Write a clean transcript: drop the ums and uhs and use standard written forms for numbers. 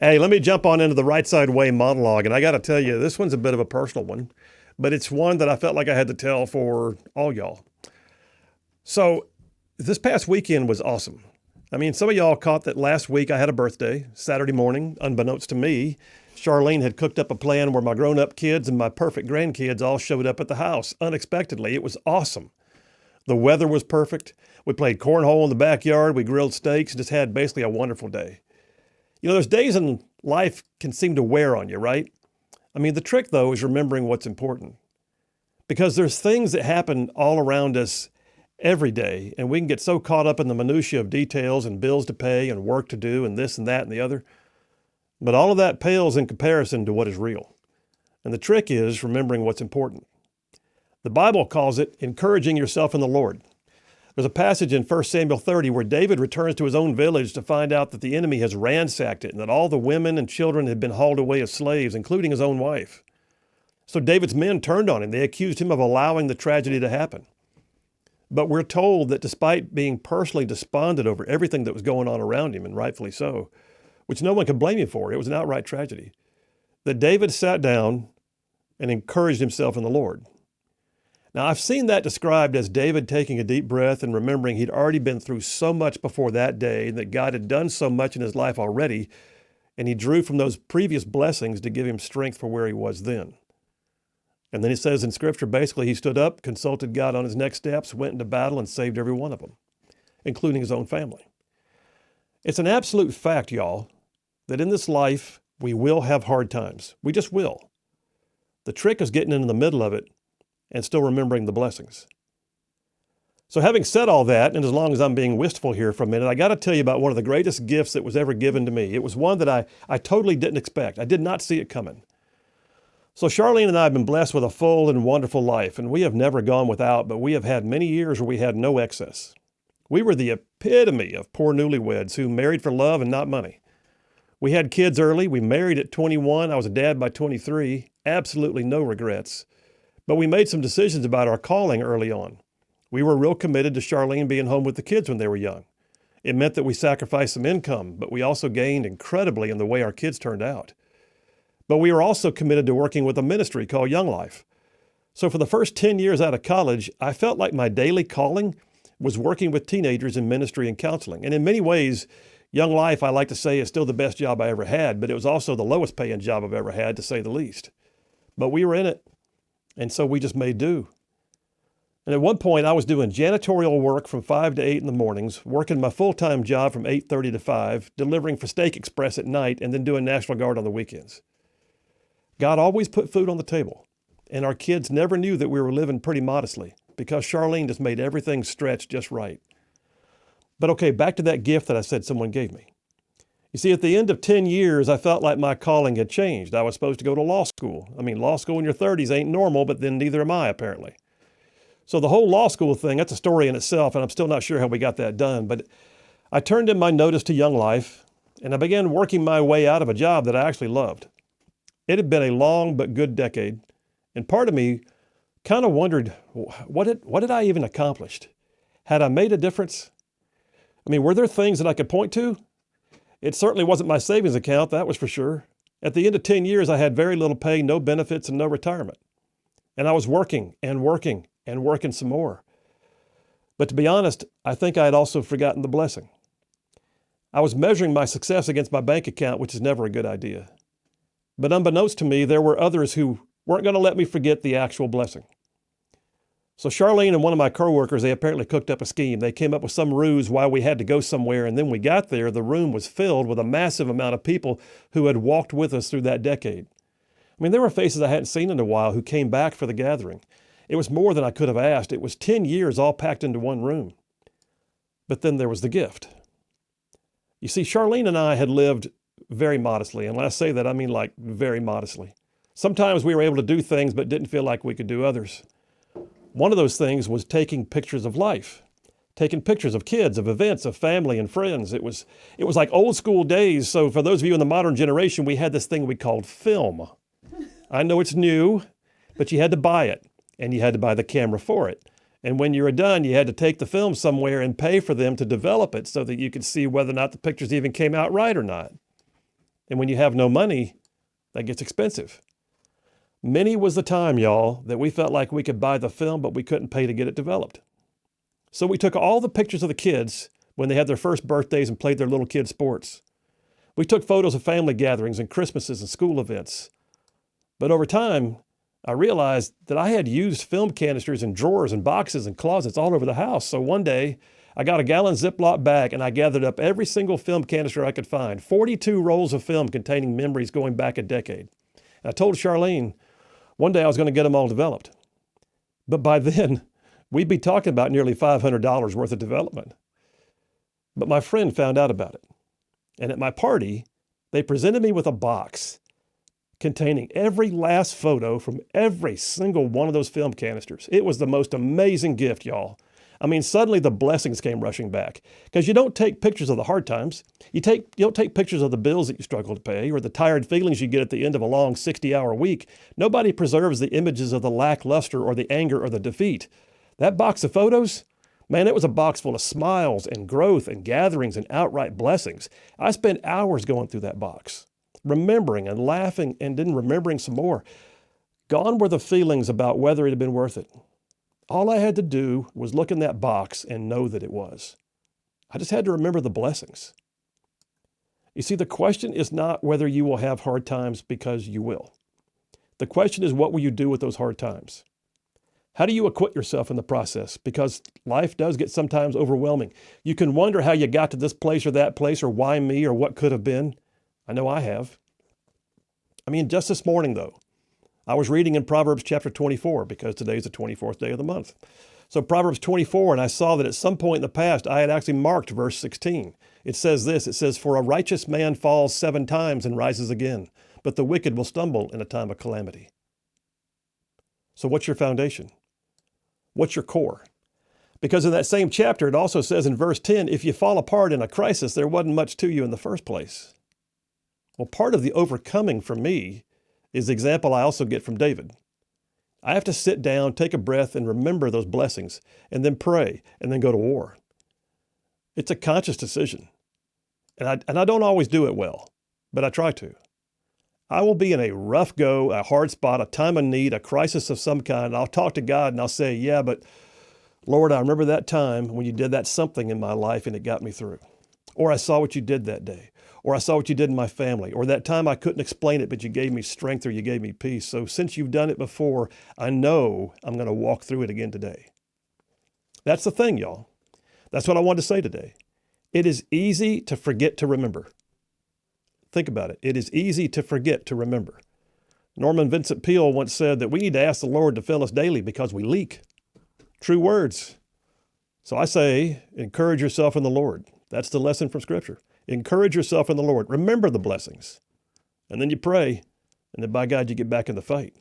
Hey, let me jump on into the Right Side Way monologue. And I got to tell you, this one's a bit of a personal one, but it's one that I felt like I had to tell for all y'all. So, this past weekend was awesome. I mean, some of y'all caught that last week I had a birthday, Saturday morning, unbeknownst to me. Charlene had cooked up a plan where my grown up kids and my perfect grandkids all showed up at the house unexpectedly. It was awesome. The weather was perfect. We played cornhole in the backyard. We grilled steaks and just had basically a wonderful day. You know, there's days in life can seem to wear on you, right? I mean, the trick, though, is remembering what's important. Because there's things that happen all around us every day, and we can get so caught up in the minutiae of details and bills to pay and work to do and this and that and the other. But all of that pales in comparison to what is real. And the trick is remembering what's important. The Bible calls it encouraging yourself in the Lord. There's a passage in 1 Samuel 30 where David returns to his own village to find out that the enemy has ransacked it and that all the women and children had been hauled away as slaves, including his own wife. So David's men turned on him. They accused him of allowing the tragedy to happen. But we're told that despite being personally despondent over everything that was going on around him, and rightfully so, which no one can blame him for, it was an outright tragedy, that David sat down and encouraged himself in the Lord. Now, I've seen that described as David taking a deep breath and remembering he'd already been through so much before that day and that God had done so much in his life already, and he drew from those previous blessings to give him strength for where he was then. And then it says in Scripture, basically, he stood up, consulted God on his next steps, went into battle, and saved every one of them, including his own family. It's an absolute fact, y'all, that in this life, we will have hard times. We just will. The trick is getting in the middle of it and still remembering the blessings. So having said all that, and as long as I'm being wistful here for a minute, I got to tell you about one of the greatest gifts that was ever given to me. It was one that I totally didn't expect. I did not see it coming. So Charlene and I have been blessed with a full and wonderful life, and we have never gone without, but we have had many years where we had no excess. We were the epitome of poor newlyweds who married for love and not money. We had kids early. We married at 21. I was a dad by 23. Absolutely no regrets. But we made some decisions about our calling early on. We were real committed to Charlene being home with the kids when they were young. It meant that we sacrificed some income, but we also gained incredibly in the way our kids turned out. But we were also committed to working with a ministry called Young Life. So for the first 10 years out of college, I felt like my daily calling was working with teenagers in ministry and counseling. And in many ways, Young Life, I like to say, is still the best job I ever had, but it was also the lowest paying job I've ever had, to say the least. But we were in it, and so we just made do. And at one point, I was doing janitorial work from 5 to 8 in the mornings, working my full-time job from 8:30 to 5, delivering for Steak Express at night, and then doing National Guard on the weekends. God always put food on the table, and our kids never knew that we were living pretty modestly because Charlene just made everything stretch just right. But okay, back to that gift that I said someone gave me. You see, at the end of 10 years, I felt like my calling had changed. I was supposed to go to law school. I mean, law school in your 30s ain't normal, but then neither am I, apparently. So the whole law school thing, that's a story in itself, and I'm still not sure how we got that done. But I turned in my notice to Young Life, and I began working my way out of a job that I actually loved. It had been a long but good decade, and part of me kind of wondered, what had I even accomplished? Had I made a difference? I mean, were there things that I could point to? It certainly wasn't my savings account, that was for sure. At the end of 10 years, I had very little pay, no benefits, and no retirement. And I was working and working and working some more. But to be honest, I think I had also forgotten the blessing. I was measuring my success against my bank account, which is never a good idea. But unbeknownst to me, there were others who weren't going to let me forget the actual blessing. So Charlene and one of my coworkers, they apparently cooked up a scheme. They came up with some ruse why we had to go somewhere, and then we got there, the room was filled with a massive amount of people who had walked with us through that decade. I mean, there were faces I hadn't seen in a while who came back for the gathering. It was more than I could have asked. It was 10 years all packed into one room. But then there was the gift. You see, Charlene and I had lived very modestly, and when I say that, I mean like very modestly. Sometimes we were able to do things but didn't feel like we could do others. One of those things was taking pictures of life, taking pictures of kids, of events, of family and friends. It was like old school days. So for those of you in the modern generation, we had this thing we called film. I know it's new, but you had to buy it, and you had to buy the camera for it. And when you were done, you had to take the film somewhere and pay for them to develop it so that you could see whether or not the pictures even came out right or not. And when you have no money, that gets expensive. Many was the time, y'all, that we felt like we could buy the film, but we couldn't pay to get it developed. So we took all the pictures of the kids when they had their first birthdays and played their little kid sports. We took photos of family gatherings and Christmases and school events. But over time, I realized that I had used film canisters in drawers and boxes and closets all over the house. So one day, I got a gallon Ziploc bag and I gathered up every single film canister I could find, 42 rolls of film containing memories going back a decade. And I told Charlene one day I was going to get them all developed. But by then, we'd be talking about nearly $500 worth of development. But my friend found out about it. And at my party, they presented me with a box containing every last photo from every single one of those film canisters. It was the most amazing gift, y'all. I mean, suddenly the blessings came rushing back because you don't take pictures of the hard times. You don't take pictures of the bills that you struggle to pay or the tired feelings you get at the end of a long 60-hour week. Nobody preserves the images of the lackluster or the anger or the defeat. That box of photos, man, it was a box full of smiles and growth and gatherings and outright blessings. I spent hours going through that box, remembering and laughing and then remembering some more. Gone were the feelings about whether it had been worth it. All I had to do was look in that box and know that it was. I just had to remember the blessings. You see, the question is not whether you will have hard times, because you will. The question is, what will you do with those hard times? How do you equip yourself in the process? Because life does get sometimes overwhelming. You can wonder how you got to this place or that place, or why me, or what could have been. I know I have. I mean, just this morning, though, I was reading in Proverbs chapter 24, because today is the 24th day of the month. So Proverbs 24, and I saw that at some point in the past, I had actually marked verse 16. It says this, it says, "For a righteous man falls 7 times and rises again, but the wicked will stumble in a time of calamity." So what's your foundation? What's your core? Because in that same chapter, it also says in verse 10, if you fall apart in a crisis, there wasn't much to you in the first place. Well, part of the overcoming for me is the example I also get from David. I have to sit down, take a breath, and remember those blessings, and then pray, and then go to war. It's a conscious decision. And I don't always do it well, but I try to. I will be in a rough go, a hard spot, a time of need, a crisis of some kind. I'll talk to God and I'll say, yeah, but Lord, I remember that time when you did that something in my life and it got me through. Or I saw what you did that day. Or I saw what you did in my family. Or that time I couldn't explain it, but you gave me strength or you gave me peace. So since you've done it before, I know I'm going to walk through it again today. That's the thing, y'all. That's what I wanted to say today. It is easy to forget to remember. Think about it. It is easy to forget to remember. Norman Vincent Peale once said that we need to ask the Lord to fill us daily because we leak. True words. So I say, encourage yourself in the Lord. That's the lesson from Scripture. Encourage yourself in the Lord. Remember the blessings. And then you pray, and then by God, you get back in the fight.